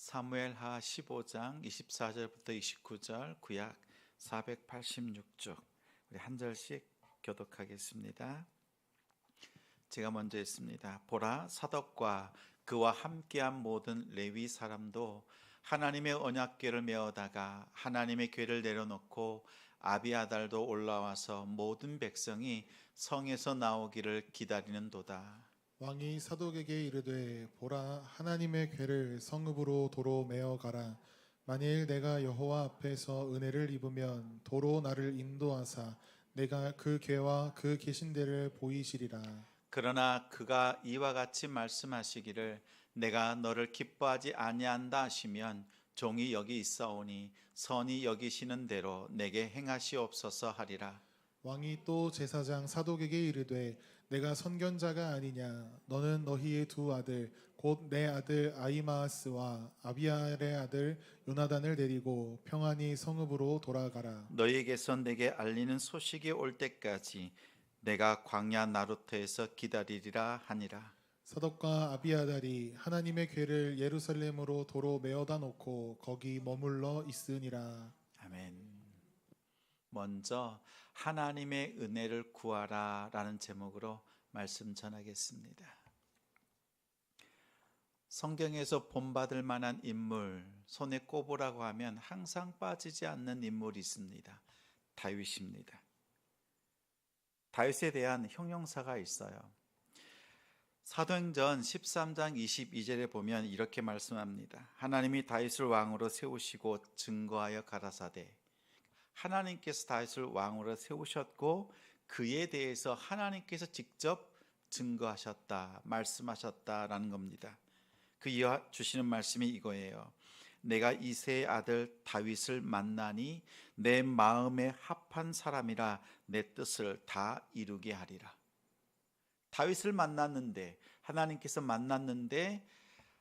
사무엘하 15장 24절부터 29절 구약 486쪽 우리 한 절씩 교독하겠습니다. 제가 먼저 읽습니다. 보라, 사독과 그와 함께한 모든 레위 사람도 하나님의 언약궤를 메어다가 하나님의 궤를 내려놓고 아비아달도 올라와서 모든 백성이 성에서 나오기를 기다리는도다. 왕이 사독에게 이르되 보라 하나님의 궤를 성읍으로 도로 메어 가라. 만일 내가 여호와 앞에서 은혜를 입으면 도로 나를 인도하사 내가 그 궤와 그 계신 데를 보이시리라. 그러나 그가 이와 같이 말씀하시기를 내가 너를 기뻐하지 아니한다 하시면 종이 여기 있사오니 선이 여기시는 대로 내게 행하시옵소서 하리라. 왕이 또 제사장 사독에게 이르되 내가 선견자가 아니냐. 너는 너희의 두 아들 곧 내 아들 아히마아스와 아비알의 아들 요나단을 데리고 평안히 성읍으로 돌아가라. 너희에게서 내게 알리는 소식이 올 때까지 내가 광야 나루터에서 기다리리라 하니라. 사독과 아비아달이 하나님의 궤를 예루살렘으로 도로 메어다 놓고 거기 머물러 있으니라. 아멘. 먼저 하나님의 은혜를 구하라 라는 제목으로 말씀 전하겠습니다. 성경에서 본받을 만한 인물, 손에 꼽으라고 하면 항상 빠지지 않는 인물이 있습니다. 다윗입니다. 다윗에 대한 형용사가 있어요. 사도행전 13장 22절에 보면 이렇게 말씀합니다. 하나님이 다윗을 왕으로 세우시고 증거하여 가라사대. 하나님께서 다윗을 왕으로 세우셨고 그에 대해서 하나님께서 직접 증거하셨다, 말씀하셨다라는 겁니다. 그 이어 주시는 말씀이 이거예요. 내가 이새의 아들 다윗을 만나니 내 마음에 합한 사람이라 내 뜻을 다 이루게 하리라. 다윗을 만났는데, 하나님께서 만났는데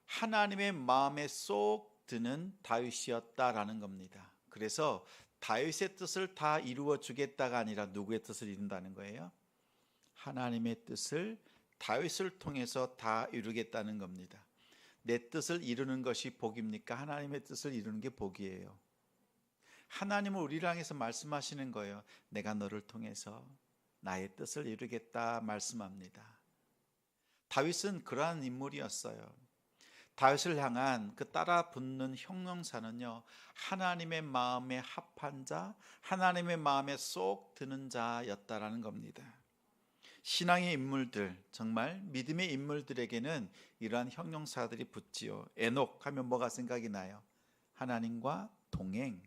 하나님의 마음에 쏙 드는 다윗이었다라는 겁니다. 그래서 다윗의 뜻을 다 이루어 주겠다가 아니라 누구의 뜻을 이룬다는 거예요? 하나님의 뜻을 다윗을 통해서 다 이루겠다는 겁니다. 내 뜻을 이루는 것이 복입니까? 하나님의 뜻을 이루는 게 복이에요. 하나님은 우리를 향해서 말씀하시는 거예요. 내가 너를 통해서 나의 뜻을 이루겠다 말씀합니다. 다윗은 그러한 인물이었어요. 다윗을 향한 그 따라 붙는 형용사는요, 하나님의 마음에 합한 자, 하나님의 마음에 쏙 드는 자였다라는 겁니다. 신앙의 인물들, 정말 믿음의 인물들에게는 이러한 형용사들이 붙지요. 에녹 하면 뭐가 생각이 나요? 하나님과 동행.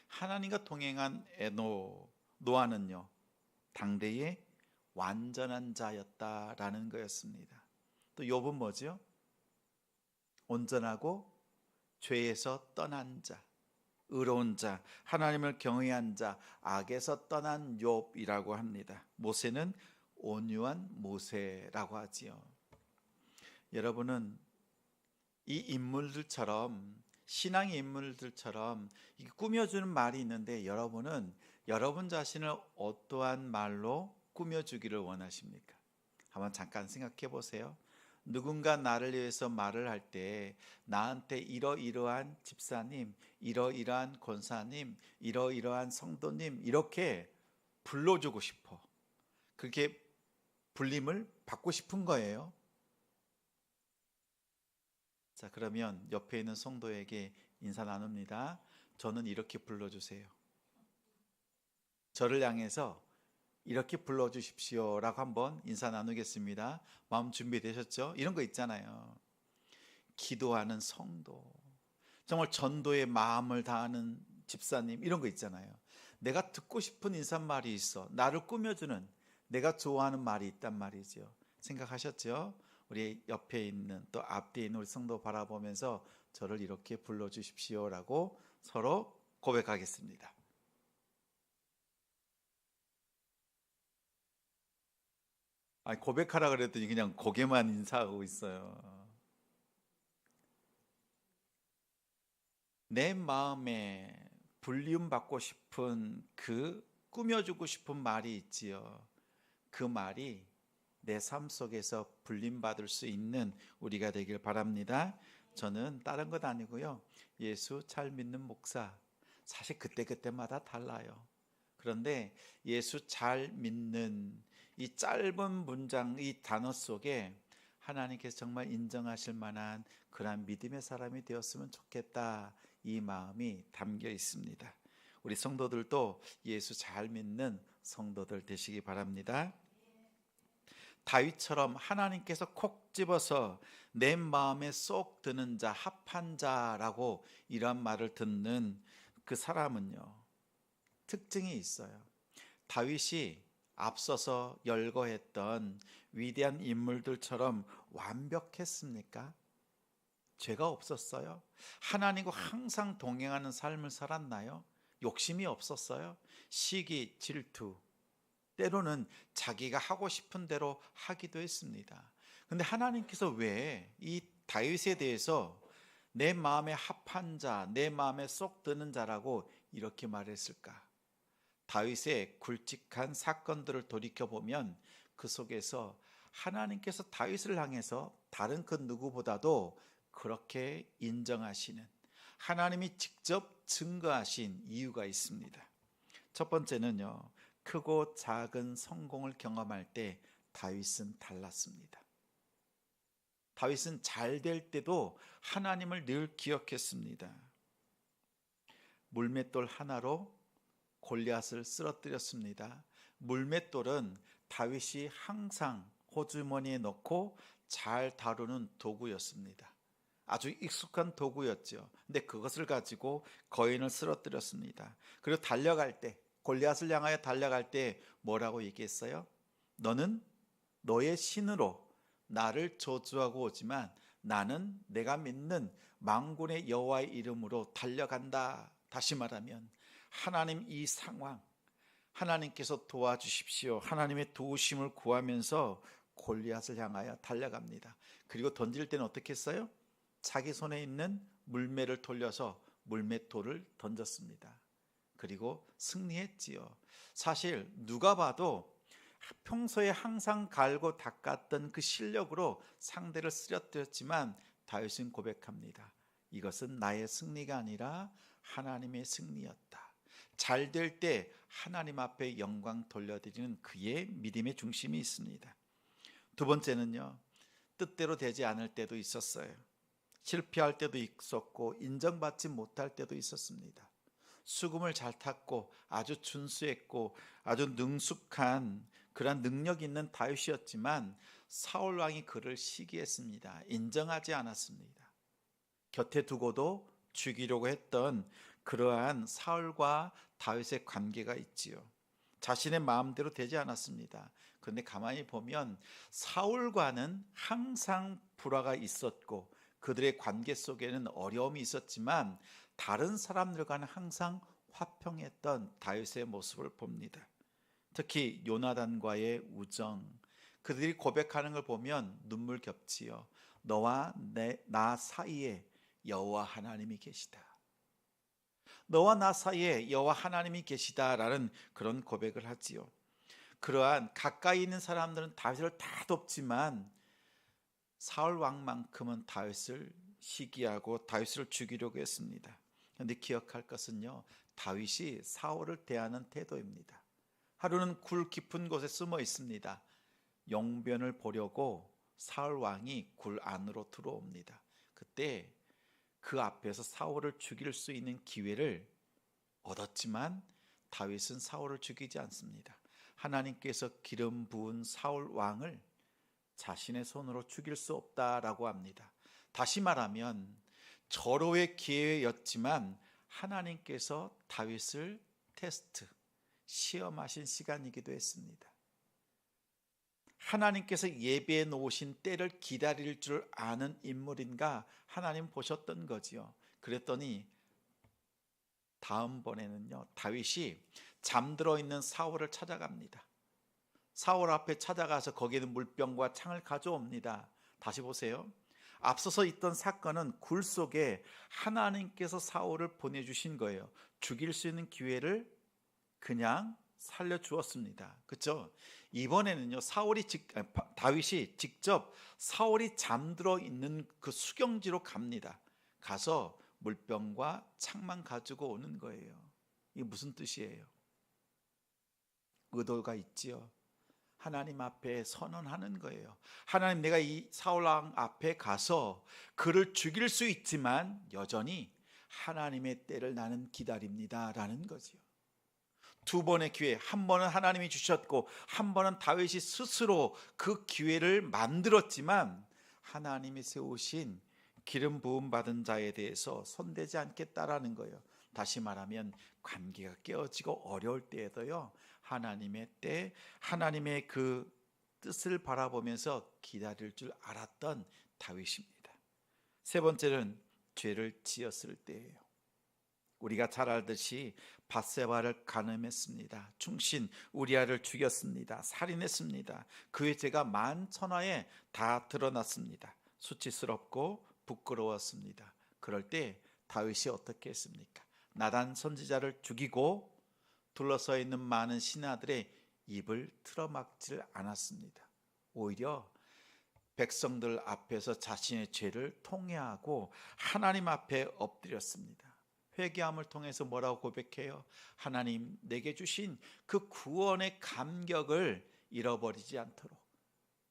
하나님과 동행한 노아는요, 당대의 완전한 자였다라는 거였습니다. 또 욥은 뭐죠? 온전하고 죄에서 떠난 자, 의로운 자, 하나님을 경외한 자, 악에서 떠난 욥이라고 합니다. 모세는 온유한 모세라고 하지요. 여러분은 이 인물들처럼, 신앙의 인물들처럼 꾸며주는 말이 있는데 여러분은 여러분 자신을 어떠한 말로 꾸며주기를 원하십니까? 한번 잠깐 생각해 보세요. 누군가 나를 위해서 말을 할 때 나한테 이러이러한 집사님, 이러이러한 권사님, 이러이러한 성도님 이렇게 불러주고 싶어. 그렇게 불림을 받고 싶은 거예요. 자, 그러면 옆에 있는 성도에게 인사 나눕니다. 저는 이렇게 불러주세요. 저를 향해서 이렇게 불러주십시오 라고 한번 인사 나누겠습니다. 마음 준비되셨죠? 이런 거 있잖아요. 기도하는 성도, 정말 전도의 마음을 다하는 집사님, 이런 거 있잖아요. 내가 듣고 싶은 인사말이 있어. 나를 꾸며주는, 내가 좋아하는 말이 있단 말이죠. 생각하셨죠? 우리 옆에 있는, 또 앞뒤에 있는 우리 성도 바라보면서 저를 이렇게 불러주십시오 라고 서로 고백하겠습니다. 아니, 고백하라 그랬더니 그냥 고개만 인사하고 있어요. 내 마음에 불리움 받고 싶은 그 꾸며주고 싶은 말이 있지요. 그 말이 내 삶 속에서 불림받을 수 있는 우리가 되길 바랍니다. 저는 다른 것 아니고요. 예수 잘 믿는 목사. 사실 그때그때마다 달라요. 그런데 예수 잘 믿는 이 짧은 문장, 이 단어 속에 하나님께서 정말 인정하실 만한 그러한 믿음의 사람이 되었으면 좋겠다, 이 마음이 담겨 있습니다. 우리 성도들도 예수 잘 믿는 성도들 되시기 바랍니다. 다윗처럼 하나님께서 콕 집어서 내 마음에 쏙 드는 자, 합한 자라고 이런 말을 듣는 그 사람은요, 특징이 있어요. 다윗이 앞서서 열거했던 위대한 인물들처럼 완벽했습니까? 죄가 없었어요? 하나님과 항상 동행하는 삶을 살았나요? 욕심이 없었어요? 시기, 질투, 때로는 자기가 하고 싶은 대로 하기도 했습니다. 근데 하나님께서 왜 이 다윗에 대해서 내 마음에 합한 자, 내 마음에 쏙 드는 자라고 이렇게 말했을까? 다윗의 굵직한 사건들을 돌이켜보면 그 속에서 하나님께서 다윗을 향해서 다른 그 누구보다도 그렇게 인정하시는, 하나님이 직접 증거하신 이유가 있습니다. 첫 번째는요, 크고 작은 성공을 경험할 때 다윗은 달랐습니다. 다윗은 잘 될 때도 하나님을 늘 기억했습니다. 물맷돌 하나로 골리앗을 쓰러뜨렸습니다. 물맷돌은 다윗이 항상 호주머니에 넣고 잘 다루는 도구였습니다. 아주 익숙한 도구였죠. 근데 그것을 가지고 거인을 쓰러뜨렸습니다. 그리고 달려갈 때, 골리앗을 향하여 달려갈 때 뭐라고 얘기했어요? 너는 너의 신으로 나를 저주하고 오지만 나는 내가 믿는 만군의 여호와의 이름으로 달려간다. 다시 말하면 하나님, 이 상황 하나님께서 도와주십시오, 하나님의 도우심을 구하면서 골리앗을 향하여 달려갑니다. 그리고 던질 때는 어떻게 했어요? 자기 손에 있는 물매를 돌려서 물맷돌을 던졌습니다. 그리고 승리했지요. 사실 누가 봐도 평소에 항상 갈고 닦았던 그 실력으로 상대를 쓰러뜨렸지만 다윗은 고백합니다. 이것은 나의 승리가 아니라 하나님의 승리였다. 잘 될 때 하나님 앞에 영광 돌려드리는 그의 믿음의 중심이 있습니다. 두 번째는요, 뜻대로 되지 않을 때도 있었어요. 실패할 때도 있었고 인정받지 못할 때도 있었습니다. 수금을 잘 탔고 아주 준수했고 아주 능숙한 그런 능력 있는 다윗이었지만 사울 왕이 그를 시기했습니다. 인정하지 않았습니다. 곁에 두고도 죽이려고 했던 그러한 사울과 다윗의 관계가 있지요. 자신의 마음대로 되지 않았습니다. 그런데 가만히 보면 사울과는 항상 불화가 있었고 그들의 관계 속에는 어려움이 있었지만 다른 사람들과는 항상 화평했던 다윗의 모습을 봅니다. 특히 요나단과의 우정, 그들이 고백하는 걸 보면 눈물 겹지요. 너와 나 사이에 여호와 하나님이 계시다. 너와 나 사이에 여호와 하나님이 계시다라는 그런 고백을 하지요. 그러한 가까이 있는 사람들은 다윗을 다 돕지만 사울 왕만큼은 다윗을 시기하고 다윗을 죽이려고 했습니다. 그런데 기억할 것은요, 다윗이 사울을 대하는 태도입니다. 하루는 굴 깊은 곳에 숨어 있습니다. 용변을 보려고 사울 왕이 굴 안으로 들어옵니다. 그때 그 앞에서 사울을 죽일 수 있는 기회를 얻었지만 다윗은 사울을 죽이지 않습니다. 하나님께서 기름 부은 사울 왕을 자신의 손으로 죽일 수 없다라고 합니다. 다시 말하면 절호의 기회였지만 하나님께서 다윗을 테스트, 시험하신 시간이기도 했습니다. 하나님께서 예비해 놓으신 때를 기다릴 줄 아는 인물인가 하나님 보셨던 거지요. 그랬더니 다음번에는요, 다윗이 잠들어 있는 사울을 찾아갑니다. 사울 앞에 찾아가서 거기에는 물병과 창을 가져옵니다. 다시 보세요. 앞서서 있던 사건은 굴 속에 하나님께서 사울을 보내주신 거예요. 죽일 수 있는 기회를 그냥 살려 주었습니다. 그렇죠? 이번에는요, 다윗이 직접 사울이 잠들어 있는 그 수경지로 갑니다. 가서 물병과 창만 가지고 오는 거예요. 이게 무슨 뜻이에요? 의도가 있지요. 하나님 앞에 선언하는 거예요. 하나님, 내가 이 사울 왕 앞에 가서 그를 죽일 수 있지만 여전히 하나님의 때를 나는 기다립니다 라는 거지요. 두 번의 기회, 한 번은 하나님이 주셨고 한 번은 다윗이 스스로 그 기회를 만들었지만 하나님이 세우신 기름 부음 받은 자에 대해서 손대지 않겠다라는 거예요. 다시 말하면 관계가 깨어지고 어려울 때에도요, 하나님의 때, 하나님의 그 뜻을 바라보면서 기다릴 줄 알았던 다윗입니다. 세 번째는 죄를 지었을 때예요. 우리가 잘 알듯이 밧세바를 간음했습니다. 충신 우리아를 죽였습니다. 살인했습니다. 그의 죄가 만천하에 다 드러났습니다. 수치스럽고 부끄러웠습니다. 그럴 때 다윗이 어떻게 했습니까? 나단 선지자를 죽이고 둘러서 있는 많은 신하들의 입을 틀어막질 않았습니다. 오히려 백성들 앞에서 자신의 죄를 통회하고 하나님 앞에 엎드렸습니다. 회개함을 통해서 뭐라고 고백해요? 하나님, 내게 주신 그 구원의 감격을 잃어버리지 않도록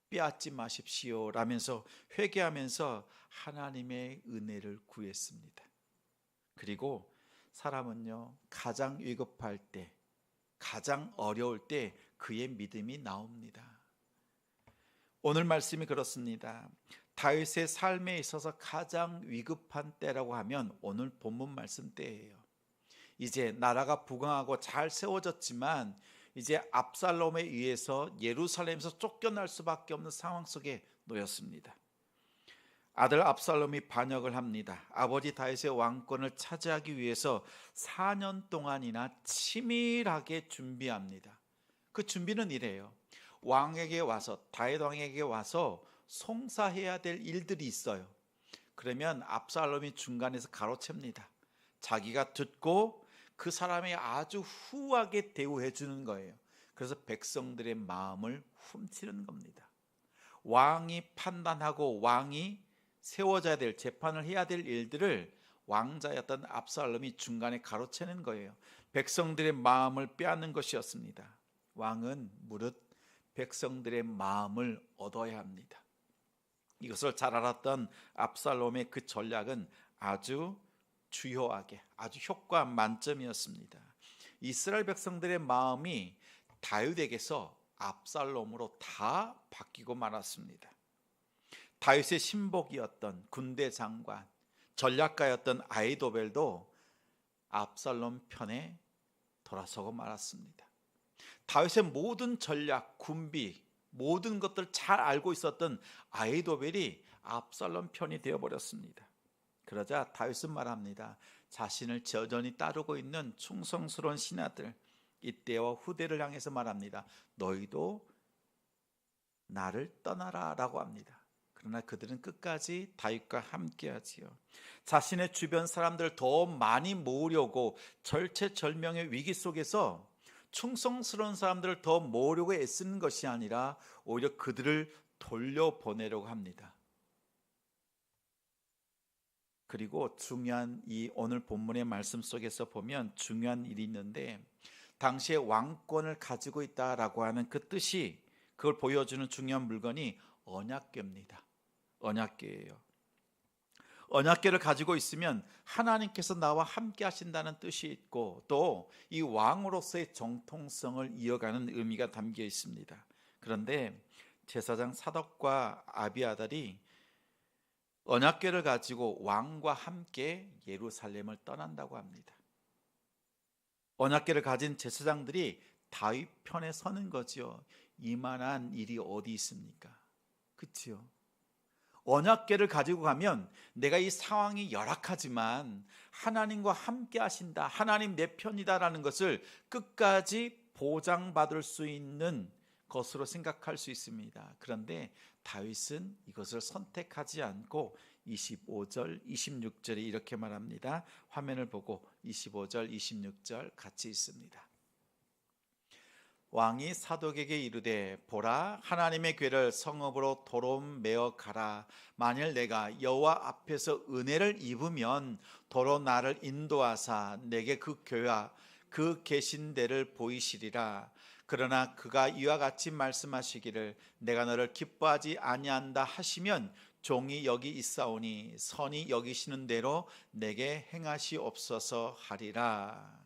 빼앗지 마십시오 라면서 회개하면서 하나님의 은혜를 구했습니다. 그리고 사람은요, 가장 위급할 때, 가장 어려울 때 그의 믿음이 나옵니다. 오늘 말씀이 그렇습니다. 다윗의 삶에 있어서 가장 위급한 때라고 하면 오늘 본문 말씀 때예요. 이제 나라가 부강하고 잘 세워졌지만 이제 압살롬에 의해서 예루살렘에서 쫓겨날 수밖에 없는 상황 속에 놓였습니다. 아들 압살롬이 반역을 합니다. 아버지 다윗의 왕권을 차지하기 위해서 4년 동안이나 치밀하게 준비합니다. 그 준비는 이래요. 왕에게 와서, 다윗 왕에게 와서 송사해야 될 일들이 있어요. 그러면 압살롬이 중간에서 가로챕니다. 자기가 듣고 그 사람이 아주 후하게 대우해 주는 거예요. 그래서 백성들의 마음을 훔치는 겁니다. 왕이 판단하고 왕이 세워져야 될, 재판을 해야 될 일들을 왕자였던 압살롬이 중간에 가로채는 거예요. 백성들의 마음을 빼앗는 것이었습니다. 왕은 무릇 백성들의 마음을 얻어야 합니다. 이것을 잘 알았던 압살롬의 그 전략은 아주 주요하게, 아주 효과 만점이었습니다. 이스라엘 백성들의 마음이 다윗에게서 압살롬으로 다 바뀌고 말았습니다. 다윗의 신복이었던 군대 장관, 전략가였던 아히도벨도 압살롬 편에 돌아서고 말았습니다. 다윗의 모든 전략, 군비, 모든 것들을 잘 알고 있었던 아히도벨이 압살롬 편이 되어버렸습니다. 그러자 다윗은 말합니다. 자신을 여전히 따르고 있는 충성스러운 신하들, 이때와 후대를 향해서 말합니다. 너희도 나를 떠나라 라고 합니다. 그러나 그들은 끝까지 다윗과 함께하지요. 자신의 주변 사람들을 더 많이 모으려고 절체절명의 위기 속에서 충성스러운 사람들을 더 모으려고 애쓰는 것이 아니라 오히려 그들을 돌려보내려고 합니다. 그리고 중요한 이 오늘 본문의 말씀 속에서 보면 중요한 일이 있는데, 당시에 왕권을 가지고 있다라고 하는 그 뜻이, 그걸 보여주는 중요한 물건이 언약궤입니다. 언약궤예요. 언약궤를 가지고 있으면 하나님께서 나와 함께 하신다는 뜻이 있고 또 이 왕으로서의 정통성을 이어가는 의미가 담겨 있습니다. 그런데 제사장 사독과 아비아달이 언약궤를 가지고 왕과 함께 예루살렘을 떠난다고 합니다. 언약궤를 가진 제사장들이 다윗 편에 서는 거지요. 이만한 일이 어디 있습니까? 그렇지요. 언약궤를 가지고 가면 내가 이 상황이 열악하지만 하나님과 함께 하신다, 하나님 내 편이다라는 것을 끝까지 보장받을 수 있는 것으로 생각할 수 있습니다. 그런데 다윗은 이것을 선택하지 않고 25절, 26절에 이렇게 말합니다. 화면을 보고 25절, 26절 같이 있습니다. 왕이 사독에게 이르되 보라 하나님의 궤를 성읍으로 도로 메어 가라. 만일 내가 여호와 앞에서 은혜를 입으면 도로 나를 인도하사 내게 그 궤와 그 계신 데를 보이시리라. 그러나 그가 이와 같이 말씀하시기를 내가 너를 기뻐하지 아니한다 하시면 종이 여기 있사오니 선이 여기시는 대로 내게 행하시옵소서 하리라.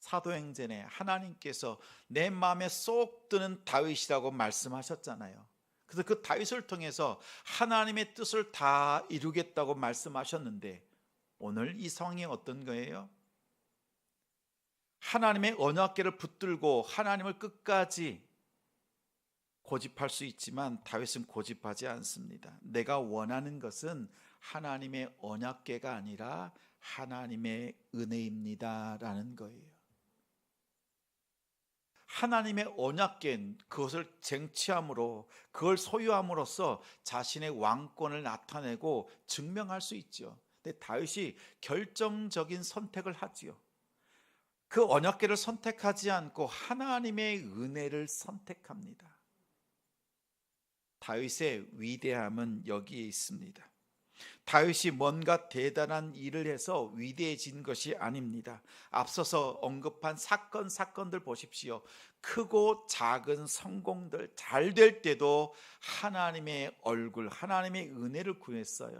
사도행전에 하나님께서 내 마음에 쏙 드는 다윗이라고 말씀하셨잖아요. 그래서 그 다윗을 통해서 하나님의 뜻을 다 이루겠다고 말씀하셨는데 오늘 이 상황이 어떤 거예요? 하나님의 언약궤를 붙들고 하나님을 끝까지 고집할 수 있지만 다윗은 고집하지 않습니다. 내가 원하는 것은 하나님의 언약궤가 아니라 하나님의 은혜입니다라는 거예요. 하나님의 언약궤 그것을 쟁취함으로 그걸 소유함으로써 자신의 왕권을 나타내고 증명할 수 있죠. 근데 다윗이 결정적인 선택을 하지요. 그 언약궤를 선택하지 않고 하나님의 은혜를 선택합니다. 다윗의 위대함은 여기에 있습니다. 다윗이 뭔가 대단한 일을 해서 위대해진 것이 아닙니다. 앞서서 언급한 사건들 보십시오. 크고 작은 성공들 잘 될 때도 하나님의 얼굴, 하나님의 은혜를 구했어요.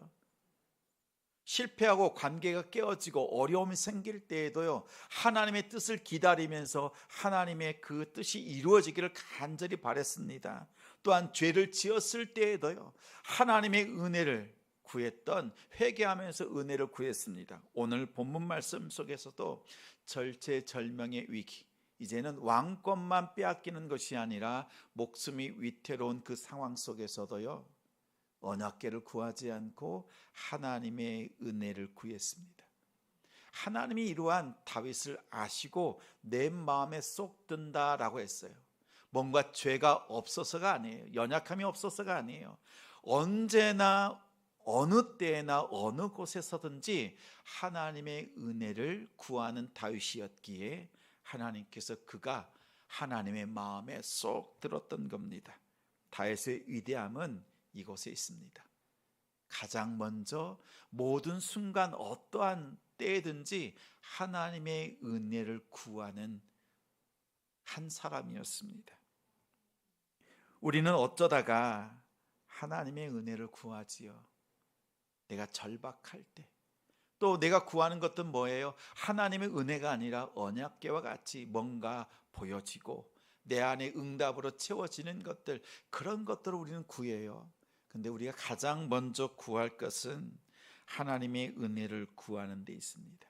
실패하고 관계가 깨어지고 어려움이 생길 때에도요, 하나님의 뜻을 기다리면서 하나님의 그 뜻이 이루어지기를 간절히 바랬습니다. 또한 죄를 지었을 때에도요, 하나님의 은혜를 구했던, 회개하면서 은혜를 구했습니다. 오늘 본문 말씀 속에서도 절체절명의 위기, 이제는 왕권만 빼앗기는 것이 아니라 목숨이 위태로운 그 상황 속에서도요, 언약궤를 구하지 않고 하나님의 은혜를 구했습니다. 하나님이 이러한 다윗을 아시고 내 마음에 쏙 든다라고 했어요. 뭔가 죄가 없어서가 아니에요. 연약함이 없어서가 아니에요. 언제나 어느 때나 어느 곳에서든지 하나님의 은혜를 구하는 다윗이었기에 하나님께서 그가 하나님의 마음에 쏙 들었던 겁니다. 다윗의 위대함은 이곳에 있습니다. 가장 먼저 모든 순간 어떠한 때든지 하나님의 은혜를 구하는 한 사람이었습니다. 우리는 어쩌다가 하나님의 은혜를 구하지요. 내가 절박할 때, 또 내가 구하는 것은 뭐예요? 하나님의 은혜가 아니라 언약궤와 같이 뭔가 보여지고 내 안에 응답으로 채워지는 것들, 그런 것들을 우리는 구해요. 근데 우리가 가장 먼저 구할 것은 하나님의 은혜를 구하는 데 있습니다.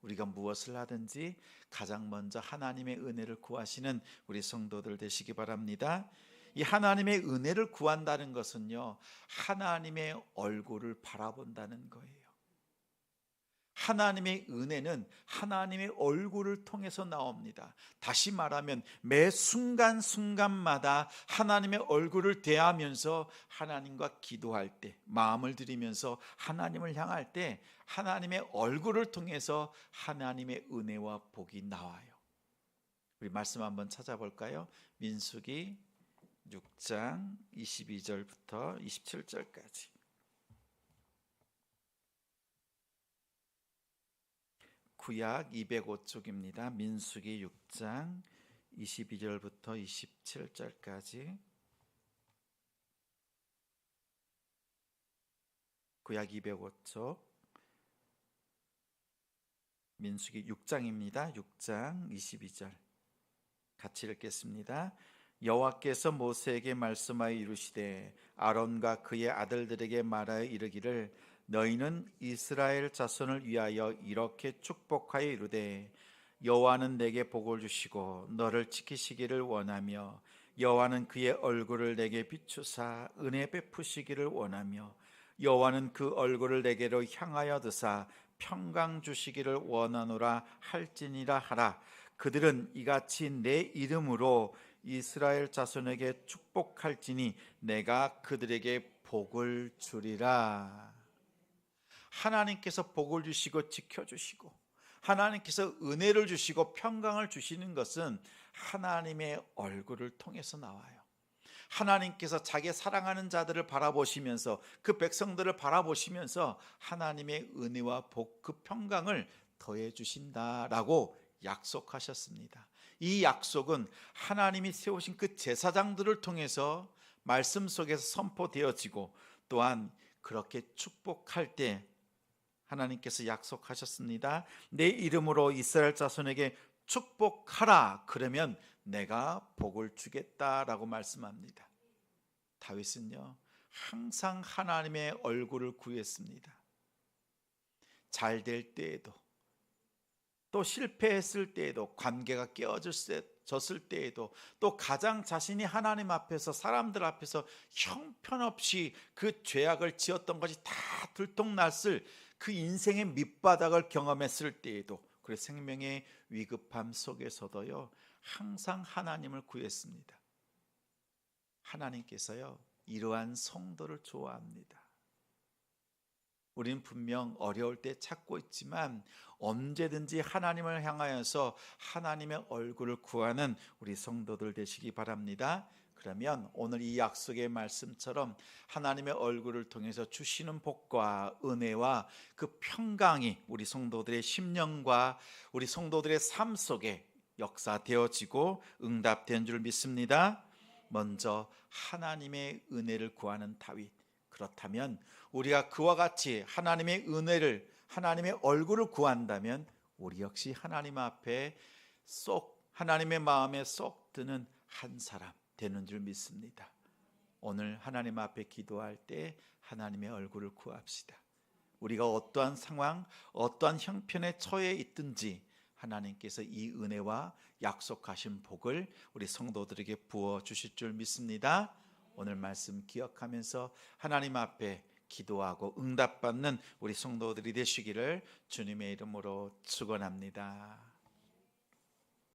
우리가 무엇을 하든지 가장 먼저 하나님의 은혜를 구하시는 우리 성도들 되시기 바랍니다. 이 하나님의 은혜를 구한다는 것은요, 하나님의 얼굴을 바라본다는 거예요. 하나님의 은혜는 하나님의 얼굴을 통해서 나옵니다. 다시 말하면 매 순간순간마다 하나님의 얼굴을 대하면서 하나님과 기도할 때, 마음을 들이면서 하나님을 향할 때 하나님의 얼굴을 통해서 하나님의 은혜와 복이 나와요. 우리 말씀 한번 찾아볼까요? 민수기 6장 22절부터 27절까지. 구약 205쪽입니다. 민수기 6장 22절부터 27절까지. 구약 205쪽 민수기 6장입니다. 6장 22절 같이 읽겠습니다. 여호와께서 모세에게 말씀하여 이르시되 아론과 그의 아들들에게 말하여 이르기를 너희는 이스라엘 자손을 위하여 이렇게 축복하여 이르되 여호와는 내게 복을 주시고 너를 지키시기를 원하며 여호와는 그의 얼굴을 내게 비추사 은혜 베푸시기를 원하며 여호와는 그 얼굴을 내게로 향하여 드사 평강 주시기를 원하노라 할지니라 하라. 그들은 이같이 내 이름으로 이스라엘 자손에게 축복할지니 내가 그들에게 복을 주리라. 하나님께서 복을 주시고 지켜주시고 하나님께서 은혜를 주시고 평강을 주시는 것은 하나님의 얼굴을 통해서 나와요. 하나님께서 자기 사랑하는 자들을 바라보시면서 그 백성들을 바라보시면서 하나님의 은혜와 복, 그 평강을 더해 주신다라고 약속하셨습니다. 이 약속은 하나님이 세우신 그 제사장들을 통해서 말씀 속에서 선포되어지고, 또한 그렇게 축복할 때 하나님께서 약속하셨습니다. 내 이름으로 이스라엘 자손에게 축복하라, 그러면 내가 복을 주겠다라고 말씀합니다. 다윗은요, 항상 하나님의 얼굴을 구했습니다. 잘 될 때에도, 또 실패했을 때에도, 관계가 깨어졌을 때에도, 또 가장 자신이 하나님 앞에서, 사람들 앞에서 형편없이 그 죄악을 지었던 것이 다 들통났을 그 인생의 밑바닥을 경험했을 때에도, 그리고 생명의 위급함 속에서도요, 항상 하나님을 구했습니다. 하나님께서요, 이러한 성도를 좋아합니다. 우리는 분명 어려울 때 찾고 있지만 언제든지 하나님을 향하여서 하나님의 얼굴을 구하는 우리 성도들 되시기 바랍니다. 그러면 오늘 이 약속의 말씀처럼 하나님의 얼굴을 통해서 주시는 복과 은혜와 그 평강이 우리 성도들의 심령과 우리 성도들의 삶 속에 역사되어지고 응답된 줄 믿습니다. 먼저 하나님의 은혜를 구하는 다윗. 그렇다면 우리가 그와 같이 하나님의 은혜를, 하나님의 얼굴을 구한다면 우리 역시 하나님 앞에 하나님의 마음에 쏙 드는 한 사람 되는 줄 믿습니다. 오늘 하나님 앞에 기도할 때 하나님의 얼굴을 구합시다. 우리가 어떠한 상황, 어떠한 형편에 처해 있든지 하나님께서 이 은혜와 약속하신 복을 우리 성도들에게 부어 주실 줄 믿습니다. 오늘 말씀 기억하면서 하나님 앞에 기도하고 응답받는 우리 성도들이 되시기를 주님의 이름으로 축원합니다.